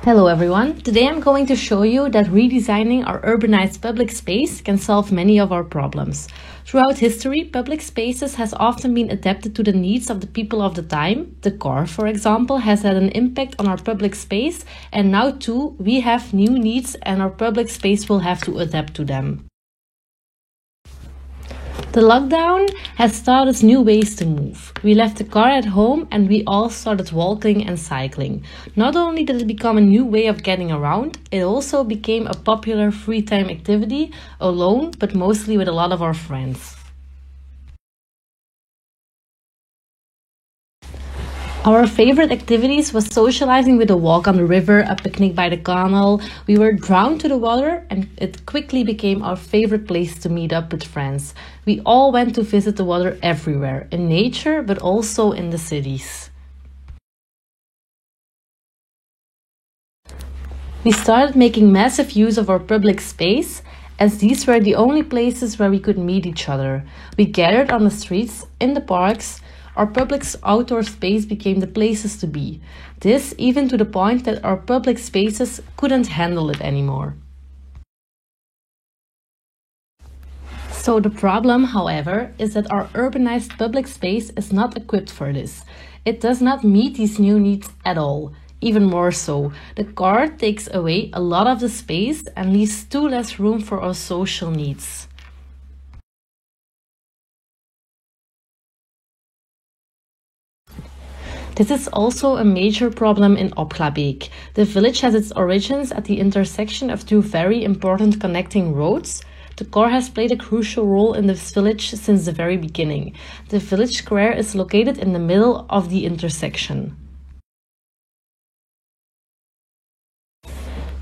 Hello everyone, today I'm going to show you that redesigning our urbanized public space can solve many of our problems. Throughout history, public spaces has often been adapted to the needs of the people of the time. The car, for example, has had an impact on our public space, and now too we have new needs and our public space will have to adapt to them. The lockdown has taught us new ways to move. We left the car at home and we all started walking and cycling. Not only did it become a new way of getting around, it also became a popular free time activity, alone but mostly with a lot of our friends. Our favorite activities was socializing with a walk on the river, a picnic by the canal. We were drawn to the water and it quickly became our favorite place to meet up with friends. We all went to visit the water everywhere, in nature but also in the cities. We started making massive use of our public space, as these were the only places where we could meet each other. We gathered on the streets, in the parks. Our public outdoor space became the places to be. This even to the point that our public spaces couldn't handle it anymore. So the problem, however, is that our urbanized public space is not equipped for this. It does not meet these new needs at all. Even more so, the car takes away a lot of the space and leaves too less room for our social needs. This is also a major problem in Oplabeek. The village has its origins at the intersection of two very important connecting roads. The car has played a crucial role in this village since the very beginning. The village square is located in the middle of the intersection.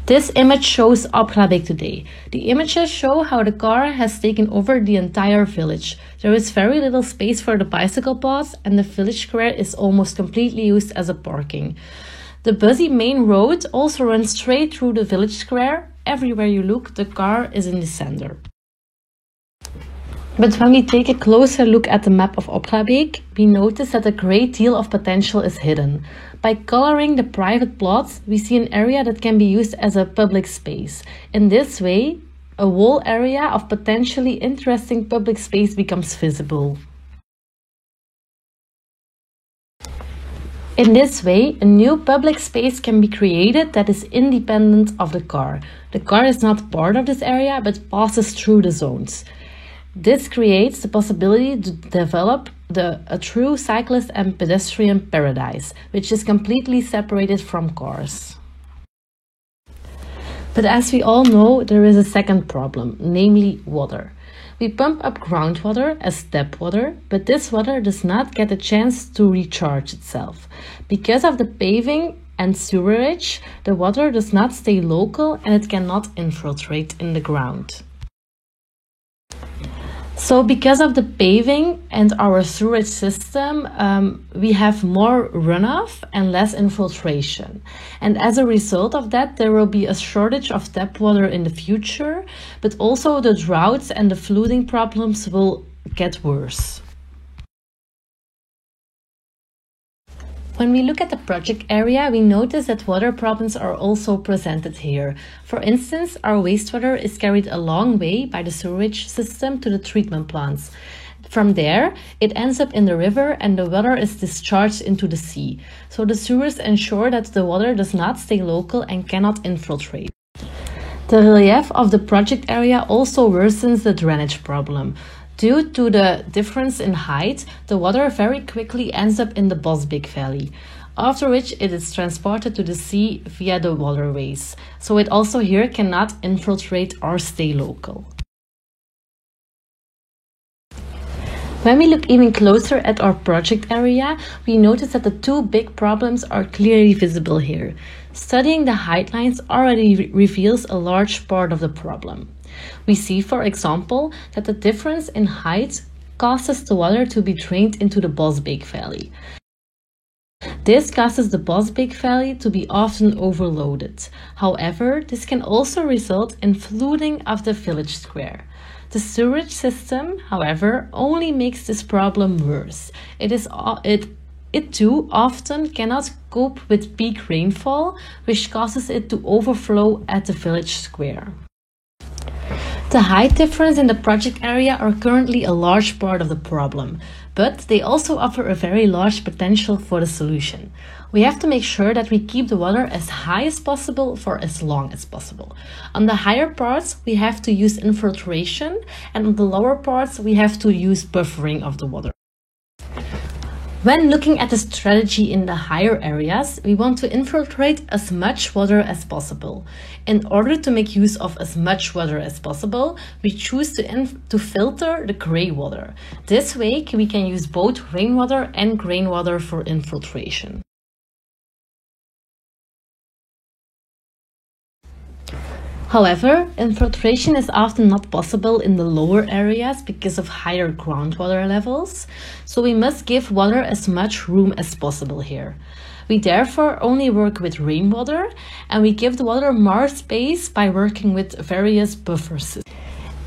This image shows Oplabeek today. The images show how the car has taken over the entire village. There is very little space for the bicycle paths and the village square is almost completely used as a parking. The busy main road also runs straight through the village square. Everywhere you look, the car is in the center. But when we take a closer look at the map of Oplabeek, we notice that a great deal of potential is hidden. By coloring the private plots, we see an area that can be used as a public space. In this way, a whole area of potentially interesting public space becomes visible. In this way, a new public space can be created that is independent of the car. The car is not part of this area, but passes through the zones. This creates the possibility to develop a true cyclist and pedestrian paradise, which is completely separated from cars. But as we all know, there is a second problem, namely water. We pump up groundwater as tap water, but this water does not get a chance to recharge itself. Because of the paving and sewerage, the water does not stay local and it cannot infiltrate in the ground. So because of the paving and our sewage system, we have more runoff and less infiltration. And as a result of that, there will be a shortage of tap water in the future, but also the droughts and the flooding problems will get worse. When we look at the project area, we notice that water problems are also presented here. For instance, our wastewater is carried a long way by the sewage system to the treatment plants. From there, it ends up in the river and the water is discharged into the sea. So the sewers ensure that the water does not stay local and cannot infiltrate. The relief of the project area also worsens the drainage problem. Due to the difference in height, the water very quickly ends up in the Bosbeek Valley, after which it is transported to the sea via the waterways. So it also here cannot infiltrate or stay local. When we look even closer at our project area, we notice that the two big problems are clearly visible here. Studying the height lines already reveals a large part of the problem. We see, for example, that the difference in height causes the water to be drained into the Bosbeek Valley. This causes the Bosbeek Valley to be often overloaded. However, this can also result in flooding of the village square. The sewage system, however, only makes this problem worse. It It too often cannot cope with peak rainfall, which causes it to overflow at the village square. The height difference in the project area are currently a large part of the problem, but they also offer a very large potential for the solution. We have to make sure that we keep the water as high as possible for as long as possible. On the higher parts, we have to use infiltration, and on the lower parts, we have to use buffering of the water. When looking at the strategy in the higher areas, we want to infiltrate as much water as possible. In order to make use of as much water as possible, we choose to filter the grey water. This way, we can use both rainwater and groundwater for infiltration. However, infiltration is often not possible in the lower areas because of higher groundwater levels, so we must give water as much room as possible here. We therefore only work with rainwater, and we give the water more space by working with various buffers.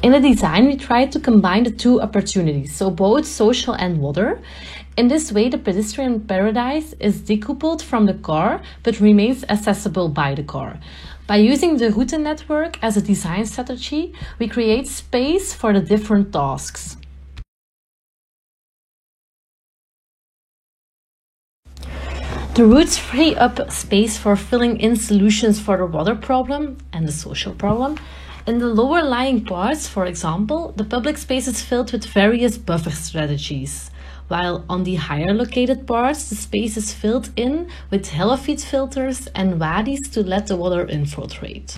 In the design, we try to combine the two opportunities, so both social and water. In this way, the pedestrian paradise is decoupled from the car, but remains accessible by the car. By using the route network as a design strategy, we create space for the different tasks. The routes free up space for filling in solutions for the water problem and the social problem. In the lower lying parts, for example, the public space is filled with various buffer strategies, while on the higher located parts, the space is filled in with halofite filters and wadis to let the water infiltrate.